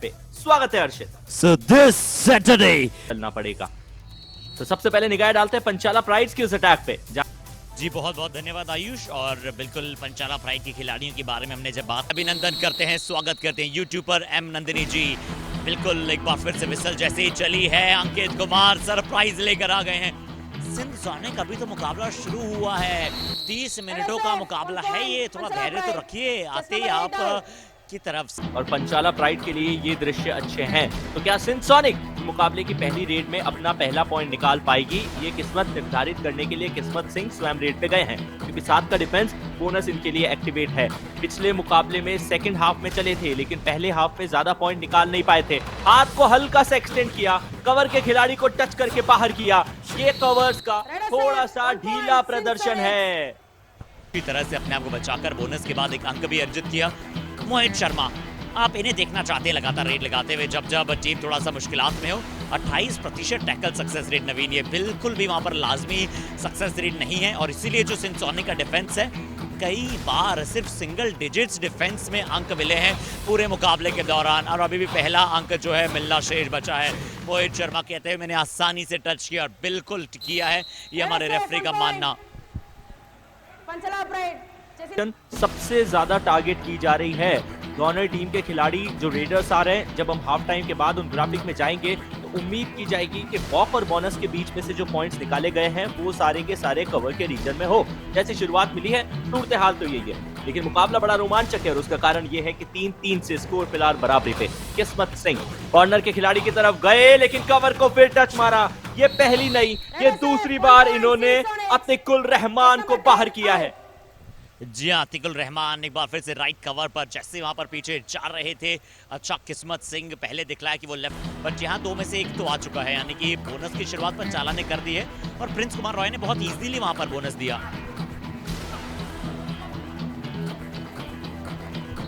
पे। स्वागत है अर्शित। So this Saturday चलना पड़ेगा। तो सबसे पहले निगाह डालते हैं पंचाला प्राइड्स की उस अटैक पे। जी बहुत बहुत धन्यवाद आयुष। और बिल्कुल पंचाला प्राइड के खिलाड़ियों के बारे में हमने जब बात, अभिनंदन करते हैं, स्वागत करते हैं यूट्यूबर एम नंदिनी जी। बिल्कुल एक बार फिर से विसल जैसे ही चली है, अंकित कुमार सरप्राइज लेकर आ गए हैं। सिंध सॉनिक अभी तो मुकाबला शुरू हुआ है, 30 मिनटों का मुकाबला है ये, थोड़ा धैर्य तो रखिए, आते ही आप की तरफ से। और पंचाला प्राइड के लिए ये दृश्य अच्छे हैं, तो क्या सिंध सॉनिक मुकाबले की पहली रेड में अपना पहला पॉइंट निकाल पाएगी? ये किस्मत निर्धारित करने के लिए किस्मत सिंह स्वयं रेड पे गए हैं, क्योंकि 7 का डिफेंस बोनस इनके लिए एक्टिवेट है। पिछले मुकाबले में सेकंड हाफ में चले थे, लेकिन पहले हाफ में ज्यादा पॉइंट निकाल नहीं पाए थे। हाथ को हल्का सा एक्सटेंड किया, कवर के खिलाड़ी को टच करके बाहर किया। ये कवर्स का थोड़ा सा ढीला प्रदर्शन है। इसी तरह से अपने आप को बचाकर बोनस के बाद एक अंक भी अर्जित किया। मोहित शर्मा, आप इन्हें देखना चाहते हैं लगातार रेड लगाते हुए जब जब टीम थोड़ा सा मुश्किलात में हो। 28% टैकल सक्सेस रेट नवीन, ये बिल्कुल भी वहां पर लाजमी सक्सेस रेट नहीं है। और इसीलिए जो सिंध सॉनिक का डिफेंस है, कई बार सिर्फ सिंगल डिजिट्स डिफेंस में अंक मिले हैं पूरे मुकाबले के दौरान, और अभी भी पहला अंक जो है मिलना शेष बचा है। मोहित शर्मा कहते हैं मैंने आसानी से टच किया, और बिल्कुल किया है, ये हमारे रेफरी का मानना। सबसे ज्यादा टारगेट की जा रही है गॉनर टीम के खिलाड़ी जो रेडर्स आ रहे हैं। जब हम हाफ टाइम के बाद उन ग्राफिक में जाएंगे तो उम्मीद की जाएगी कि वॉक और बोनस के बीच में से जो पॉइंट्स निकाले गए हैं वो सारे के सारे कवर के रीजन में हो। जैसे शुरुआत मिली है, टूटते हाल तो यही है, लेकिन मुकाबला बड़ा रोमांचक है और उसका कारण ये है कि 3-3 से स्कोर फिलहाल बराबरी पे। किस्मत सिंह कॉर्नर के खिलाड़ी की तरफ गए, लेकिन कवर को फिर टच मारा। ये पहली नहीं, ये दूसरी बार इन्होंने अतिकुल रहमान को बाहर किया है। जी हाँ, अतिकुल रहमान एक बार फिर से राइट कवर पर, जैसे वहां पर पीछे जा रहे थे। अच्छा, किस्मत सिंह पहले दिखलाया कि वो लेफ्ट, बट यहाँ 2 में से 1 तो आ चुका है, यानी कि बोनस की शुरुआत पंचाला ने कर दी है और प्रिंस कुमार रॉय ने बहुत इजीली वहां पर बोनस दिया।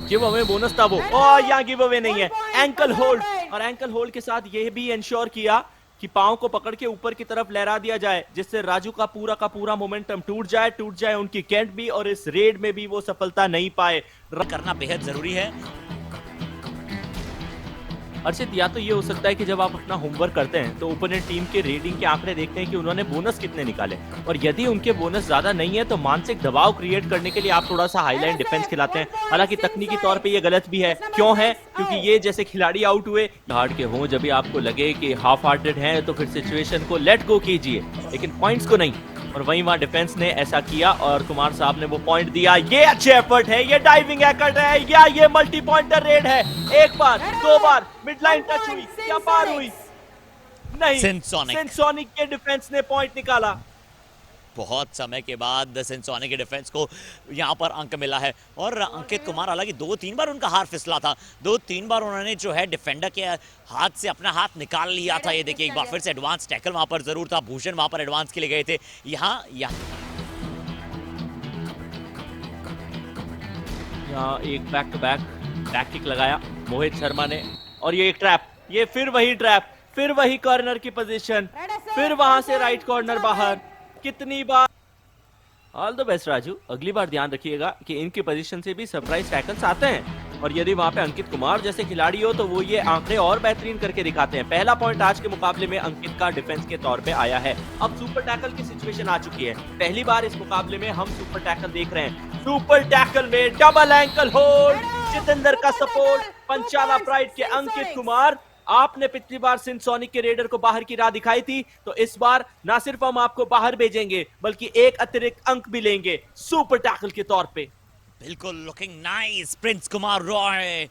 गिव अवे बोनस था वो, और यहाँ गिव अवे नहीं है, एंकल होल्ड। और एंकल होल्ड के साथ ये भी इंश्योर किया कि पांव को पकड़ के ऊपर की तरफ लहरा दिया जाए, जिससे राजू का पूरा मोमेंटम टूट जाए उनकी कैंट भी, और इस रेड में भी वो सफलता नहीं पाए। करना बेहद जरूरी है। अर्षित, या तो ये हो सकता है कि जब आप अपना होमवर्क करते हैं तो ओपोनेंट टीम के रेडिंग के आंकड़े देखते हैं कि उन्होंने बोनस कितने निकाले, और यदि उनके बोनस ज्यादा नहीं है तो मानसिक दबाव क्रिएट करने के लिए आप थोड़ा सा हाईलाइन डिफेंस खिलाते हैं। हालांकि तकनीकी तौर पे ये गलत भी है। क्यों है? क्योंकि ये जैसे खिलाड़ी आउट हुए हार्ड के हों, जब भी आपको लगे कि हाफ हार्टेड हैं तो फिर सिचुएशन को लेट गो कीजिए, लेकिन पॉइंट्स को नहीं। और वहीं वहां डिफेंस ने ऐसा किया और कुमार साहब ने वो पॉइंट दिया। ये अच्छे एफर्ट है, ये डाइविंग एफर्ट है, या ये मल्टी पॉइंटर रेड है। 1 बार 2 बार मिड लाइन टच हुई या पार हुई नहीं, सिंध सॉनिक के डिफेंस ने पॉइंट निकाला। बहुत समय के बाद सिंध सॉनिक के डिफेंस को यहाँ पर अंक मिला है। और अंकित कुमार, हालांकि 2-3 बार उनका हाथ फिसला था, 2-3 बार उन्होंने जो है डिफेंडर के हाथ से अपना हाथ निकाल लिया था। ये देखिए, एक बार फिर से एडवांस टैकल वहां पर जरूर था, भूषण वहां पर एडवांस के लिए गए थे। यहाँ एक बैक टू बैक किक लगाया मोहित शर्मा ने, और ये एक ट्रैप, ये फिर वही ट्रैप, फिर वही कॉर्नर की पोजीशन, फिर वहां से राइट कॉर्नर बाहर। कितनी बार? ऑल द बेस्ट राजू, अगली बार ध्यान रखिएगा कि इनकी पोजीशन से भी सरप्राइज टैकल्स आते हैं, और यदि वहां पे अंकित कुमार जैसे खिलाड़ी हो तो वो ये आंकड़े और बेहतरीन करके दिखाते हैं। पहला पॉइंट आज के मुकाबले में अंकित का डिफेंस के तौर पे आया है। अब सुपर टैकल की सिचुएशन आ चुकी है, पहली बार इस मुकाबले में हम सुपर टैकल देख रहे हैं। सुपर टैकल में डबल एंकल होल्ड, जितेंद्र का सपोर्ट, पंचाला प्राइड के अंकित कुमार। आपने पिछली बार सिंध सॉनिक के रेडर को बाहर की राह दिखाई थी, तो इस बार ना सिर्फ हम आपको बाहर भेजेंगे बल्कि एक अतिरिक्त अंक भी लेंगे सुपर टैकल के तौर पे। बिल्कुल looking nice Prince Kumar Roy.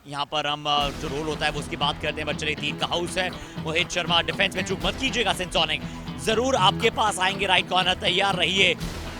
यहाँ पर हम जो रोल होता है वो उसकी बात करते हैं, बच्चे 3 का हाउस है। मोहित शर्मा, डिफेंस में चूक मत कीजिएगा, सिंध सॉनिक जरूर आपके पास आएंगे, राइट कॉर्नर तैयार रहिए।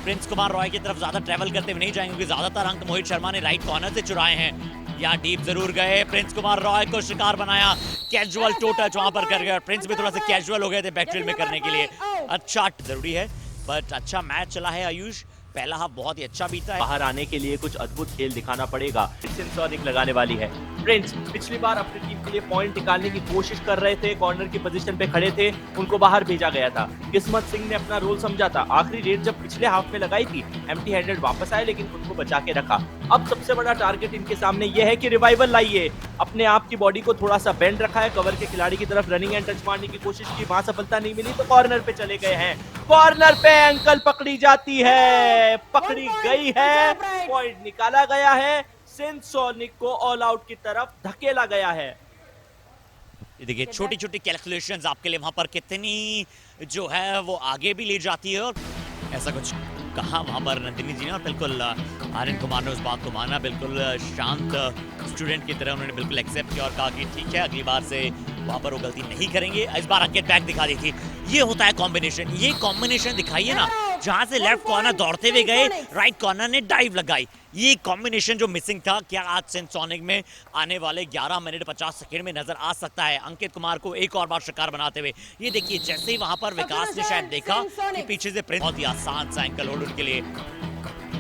प्रिंस कुमार रॉय की तरफ ज्यादा ट्रेवल करते हुए नहीं जाएंगे, क्योंकि ज्यादातर अंक मोहित शर्मा ने राइट कॉर्नर से चुराए हैं। यहाँ डीप जरूर गए, प्रिंस कुमार रॉय को शिकार बनाया, कैजुअल टो टच वहां पर कर गया। प्रिंस भी थोड़ा सा कैजुअल हो गए थे बैकफील्ड में करने के लिए। अच्छा जरूरी है, बट अच्छा मैच चला है आयुष, पहला हाफ बहुत ही अच्छा बीता है। बाहर आने के लिए कुछ अद्भुत खेल दिखाना पड़ेगा। सिंध सॉनिक लगाने वाली है, प्रिंस पिछली बार अपनी टीम के लिए पॉइंट निकालने की कोशिश कर रहे थे, कॉर्नर की पोजीशन पे खड़े थे, उनको बाहर भेजा गया था। किस्मत सिंह ने अपना रोल समझा था, आखिरी रेड जब पिछले हाफ में लगाई थी, एम्प्टी हैंडेड वापस आए लेकिन खुद को बचा के रखा। अब सबसे बड़ा टारगेट इनके सामने ये है कि रिवाइवल लाइए। अपने आप की बॉडी को थोड़ा सा बेंड रखा है, कवर के खिलाड़ी की तरफ रनिंग एंड टच मारने की कोशिश की, वहां सफलता नहीं मिली तो कॉर्नर पे चले गए हैं। कॉर्नर पे एंकल पकड़ी जाती है, पकड़ी गई है, पॉइंट निकाला गया है, सिंसोनिक को ऑल आउट की तरफ धकेला गया है। देखिए छोटी छोटी कैलकुलेशंस आपके लिए वहां पर कितनी जो है वो आगे भी ले जाती है। और ऐसा कुछ कहा वहां पर नंदिनी जी ने, और बिल्कुल आर्यन कुमार ने उस बात को माना, बिल्कुल शांत स्टूडेंट की तरह उन्होंने बिल्कुल एक्सेप्ट किया और कहा कि ठीक है अगली बार से वहां पर वो गलती नहीं करेंगे। इस बार अंकित बैक दिखा दी थी। ये होता है कॉम्बिनेशन, ये कॉम्बिनेशन दिखाइए ना, जहां से लेफ्ट कॉर्नर दौड़ते हुए गए, राइट कॉर्नर ने डाइव लगाई। ये कॉम्बिनेशन जो मिसिंग था, क्या आज सिंसोनिक में आने वाले 11 मिनट 50 सेकंड में नजर आ सकता है अंकित कुमार को एक और बार शिकार बनाते हुए। ये देखिए जैसे ही वहां पर विकास ने शायद देखा कि पीछे से प्रिंस, बहुत ही आसान सा एंकल होल्ड उनके लिए।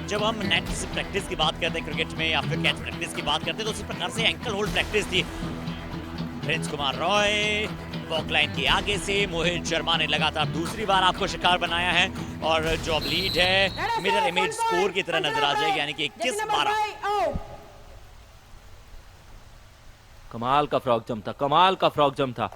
जब हम नेट प्रैक्टिस की बात करते हैं क्रिकेट में या फिर कैच प्रैक्टिस की बात करते हैं तो उसी प्रकार से एंकल होल्ड प्रैक्टिस थी। प्रिंस कुमार रॉय वॉकलाइन के आगे से मोहित शर्मा ने लगातार दूसरी बार आपको शिकार बनाया है और जो अब लीड है मिरर इमेज स्कोर की तरह नजर आ जाएगी, यानी कि 21-12। कमाल का फ्रॉग जंप था, कमाल का फ्रॉग जंप था।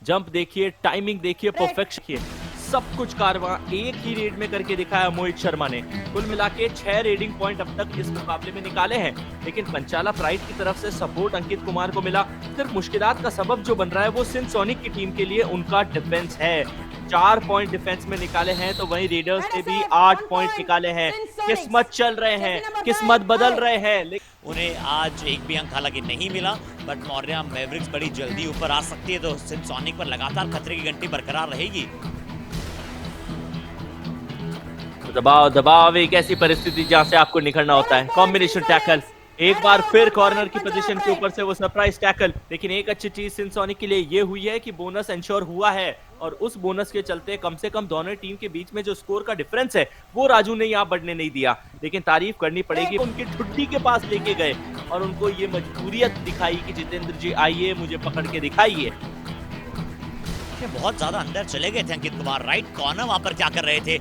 जंप देखिए, टाइमिंग देखिए, परफेक्शन देखिए, सब कुछ कारवां एक ही रेड में करके दिखाया मोहित शर्मा ने। कुल मिला के 6 रेडिंग पॉइंट अब तक इस मुकाबले में निकाले हैं, लेकिन पंचाला प्राइड की तरफ से सपोर्ट अंकित कुमार को मिला। सिर्फ मुश्किलात का सबब जो बन रहा है वो सिंसोनिक की टीम के लिए उनका डिफेंस है। 4 पॉइंट डिफेंस में निकाले हैं तो वहीं रेडर्स ने भी 8 पॉइंट निकाले हैं। किस्मत चल रहे हैं, किस्मत बदल रहे हैं। उन्हें आज एक भी अंक हालांकि नहीं मिला, बट मौर्या मैवरिक्स बड़ी जल्दी ऊपर आ सकती है तो सिंसोनिक पर लगातार खतरे की घंटी बरकरार रहेगी। दबाव दबाव एक ऐसी परिस्थिति जहां से आपको निकलना होता है। कॉम्बिनेशन टैकल, एक बार फिर कॉर्नर की पोजीशन के ऊपर से वो सरप्राइज टैकल। लेकिन एक अच्छी चीज सिंसोनिक के लिए ये हुई है कि बोनस इंश्योर हुआ है और उस बोनस के चलते कम से कम दोनों टीम के बीच में जो स्कोर का डिफरेंस है वो राजू ने यहाँ बढ़ने नहीं दिया। लेकिन तारीफ करनी पड़ेगी, उनकी ठुड्डी के पास लेके गए और उनको ये मजबूरियत दिखाई कि जितेंद्र जी आइए मुझे पकड़ के दिखाइए। बहुत ज्यादा अंदर चले गए थे अंकित कुमार, राइट कॉर्नर वहां पर क्या कर रहे थे।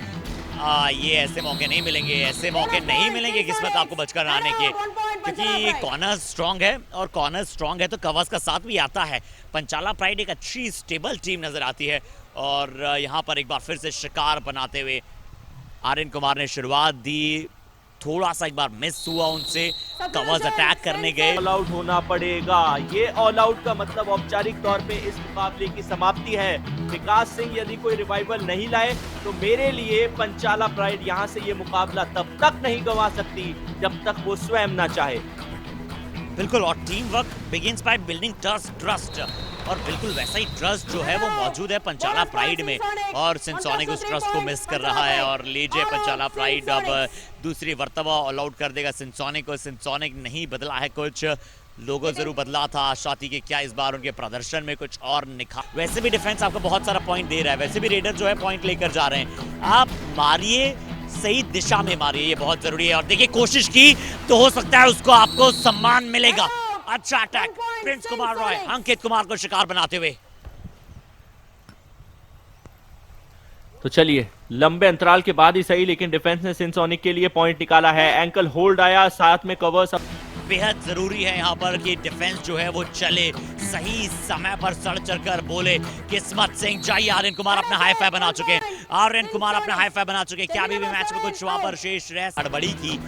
ये ऐसे मौके नहीं मिलेंगे, ऐसे मौके नहीं मिलेंगे किस्मत आपको बचकर आने के, क्योंकि कॉर्नर स्ट्रांग है और कॉर्नर स्ट्रांग है तो कवर्स का साथ भी आता है। पंचाला प्राइड एक अच्छी स्टेबल टीम नजर आती है और यहाँ पर एक बार फिर से शिकार बनाते हुए आर्यन कुमार ने शुरुआत दी, थोड़ा सा एक बार मिस हुआ उनसे, कवर्स अटैक करने गए। ऑल आउट होना पड़ेगा, ये ऑल आउट का मतलब औपचारिक तौर पे इस मुकाबले की समाप्ति है। विकास सिंह यदि कोई रिवाइवल नहीं लाए तो मेरे लिए पंचाला प्राइड यहाँ से ये मुकाबला तब तक नहीं गंवा सकती जब तक वो स्वयं ना चाहे। बिल्कुल, और team work begins by building trust और बिल्कुल वैसा ही ट्रस्ट जो है वो मौजूद है पंचाला प्राइड में और सिंसोनिक उस ट्रस्ट को मिस कर रहा है। और लीजिए पंचाला प्राइड अब दूसरी मर्तबा ऑल आउट कर देगा सिंसोनिक को। सिंसोनिक नहीं बदला है कुछ, लोगो जरूर बदला था, आशा थी कि क्या इस बार उनके प्रदर्शन में कुछ और निखार। वैसे भी डिफेंस आपको बहुत सारा पॉइंट दे रहा है, वैसे भी रेडर जो है पॉइंट लेकर जा रहे हैं। आप मारिए, सही दिशा में मारिए, ये बहुत जरूरी है। और देखिए कोशिश की तो हो सकता है उसको आपको सम्मान मिलेगा। अच्छा अटैक, प्रिंस कुमार रॉय अंकित कुमार को शिकार बनाते हुए। तो चलिए, लंबे अंतराल के बाद ही सही लेकिन डिफेंस ने सिंसोनिक के लिए पॉइंट निकाला है। एंकल होल्ड आया, साथ में कवर सब बेहद जरूरी है यहाँ पर कि डिफेंस जो है वो चले, सही समय पर सड़ चढ़कर बोले। किस्मत सिंह चाहिए, आर्यन कुमार अपना हाई फाई बना चुके हैं, आर्यन कुमार अपना हाई फाई बना चुके हैं। क्या अभी भी मैच में कुछ वहां पर शेष रह हड़बड़ी की,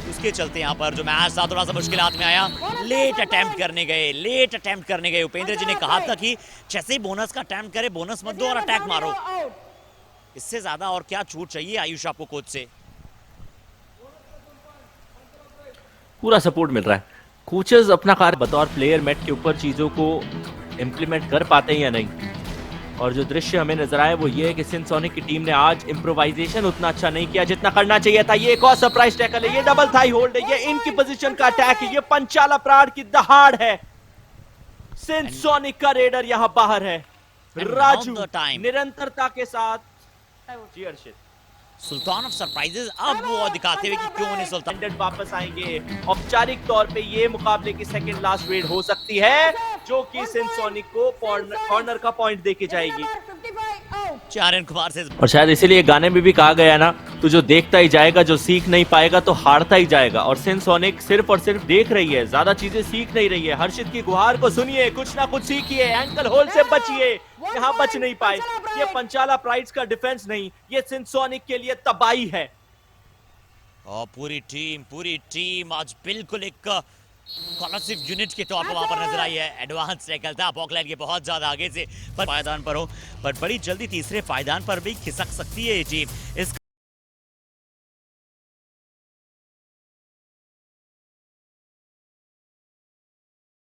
उसके चलते यहाँ पर जो मैच था थोड़ा सा मुश्किलात में आया। लेट अटेम्प्ट करने गए उपेंद्र जी ने कहा था कि जैसे ही बोनस का अटेम्प्ट करे बोनस मत दो और अटैक मारो। इससे ज्यादा और क्या छूट चाहिए आयुष आपको कोच से। पूरा सपोर्ट मिल रहा है। कोचेस अपना कार्य बतौर प्लेयर मैट के ऊपर चीजों को इम्प्लीमेंट कर पाते हैं या नहीं। और जो दृश्य हमें नजर आया वो ये है कि सिंसोनिक की टीम ने आज इम्प्रोवाइजेशन उतना अच्छा नहीं किया जितना करना चाहिए था। ये एक और सरप्राइज टैकल है, ये डबल थाई होल्ड है, ये इनकी पोजीशन का अटैक है, ये पंचाला प्राड की दहाड़ है। सिंसोनिक का रेडर यहाँ बाहर है। राजू निरंतरता के साथ जी अर्शित सुल्तान ऑफ सरप्राइजेस अब वो दिखाते हुए कि क्यों नहीं सुल्तान स्टैंडर्ड वापस आएंगे। औपचारिक तौर पे ये मुकाबले की सेकंड लास्ट रेड हो सकती है, जो कि सिंसोनिक को कॉर्नर का पॉइंट देके जाएगी। चारण कुमार से और शायद इसीलिए गाने में भी कहा गया ना, तू जो देखता ही जाएगा, जो सीख नहीं पाएगा तो हारता ही जाएगा। और सिंसोनिक सिर्फ और सिर्फ देख रही है, ज्यादा चीजें सीख नहीं रही है। हर्षित की गुहार को सुनिए, कुछ ना कुछ सीखिए, एंकल होल्ड से बचिए। यहाँ बच नहीं पाए। ये पंचाला प्राइड्स का डिफेंस नहीं, ये सिंसोनिक के लिए तबाही है। और पूरी टीम आज बिल्कुल एक कॉलेक्टिव यूनिट के तौर पर वहां पर नजर आई है। एडवांस टैकल था पॉकलाइन के बहुत ज्यादा आगे से पर पायदान पर हो, पर बड़ी जल्दी तीसरे पायदान पर भी खिसक सकती है ये टीम। इस